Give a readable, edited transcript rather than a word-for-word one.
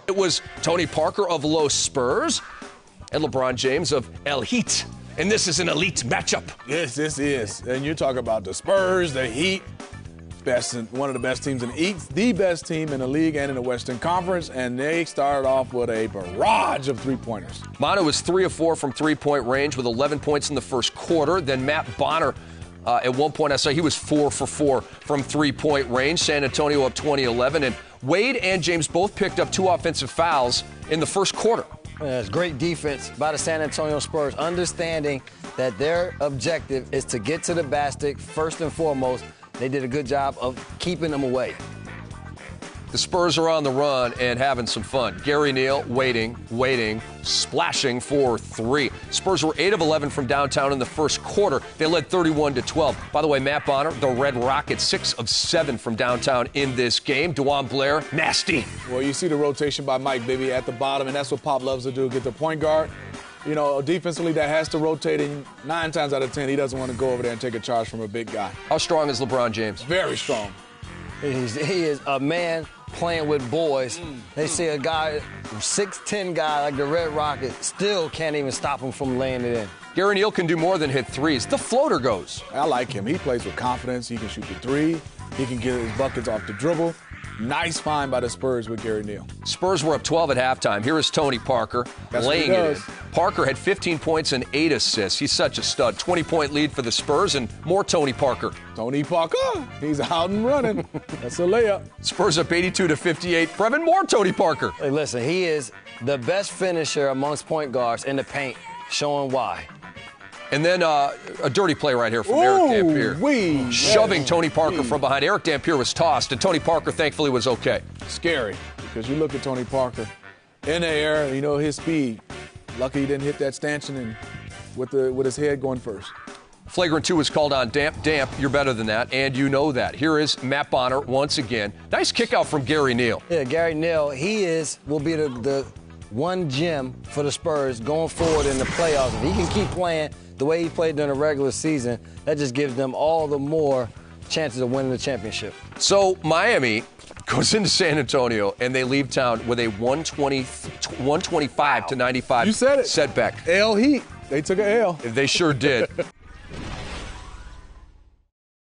It was Tony Parker of Los Spurs and LeBron James of El Heat. And this is an elite matchup. Yes, this is. And you talk about the Spurs, the Heat, one of the best teams in the East, the best team in the league and in the Western Conference, and they started off with a barrage of three-pointers. Manu was 3 of 4 from three-point range with 11 points in the first quarter. Then Matt Bonner, at one point I saw he was 4 for 4 from three-point range. San Antonio up 20-11. And Wade and James both picked up 2 offensive fouls in the first quarter. Yeah, it's great defense by the San Antonio Spurs, understanding that their objective is to get to the basket first and foremost. They did a good job of keeping them away. The Spurs are on the run and having some fun. Gary Neal waiting, splashing for 3. Spurs were 8 of 11 from downtown in the first quarter. They led 31-12. By the way, Matt Bonner, the Red Rockets, 6 of 7 from downtown in this game. DeJuan Blair, nasty. Well, you see the rotation by Mike Bibby at the bottom, and that's what Pop loves to do, get the point guard. You know, defensively, that has to rotate, and 9 times out of 10, he doesn't want to go over there and take a charge from a big guy. How strong is LeBron James? Very strong. He is a man playing with boys. They see a guy, 6'10" guy like the Red Rocket, still can't even stop him from laying it in. Gary Neal can do more than hit threes. The floater goes. I like him. He plays with confidence. He can shoot the 3. He can get his buckets off the dribble. Nice find by the Spurs with Gary Neal. Spurs were up 12 at halftime. Here is Tony Parker laying it in. Parker had 15 points and 8 assists. He's such a stud. 20-point lead for the Spurs and more Tony Parker. Tony Parker, he's out and running. That's a layup. Spurs up 82-58. Brevin, more Tony Parker. Hey, listen, he is the best finisher amongst point guards in the paint, showing why. And then a dirty play right here from Eric Dampier. Shoving Tony Parker from behind. Eric Dampier was tossed, and Tony Parker thankfully was okay. Scary, because you look at Tony Parker in the air, you know his speed. Lucky he didn't hit that stanchion and with his head going first. Flagrant 2 was called on Damp. You're better than that, and you know that. Here is Matt Bonner once again. Nice kick out from Gary Neal. Yeah, Gary Neal, will be the one gem for the Spurs going forward in the playoffs. If he can keep playing the way he played during the regular season, that just gives them all the more chances of winning the championship. So Miami goes into San Antonio, and they leave town with a 125-95 You said it. setback. L Heat. They took an L. They sure did.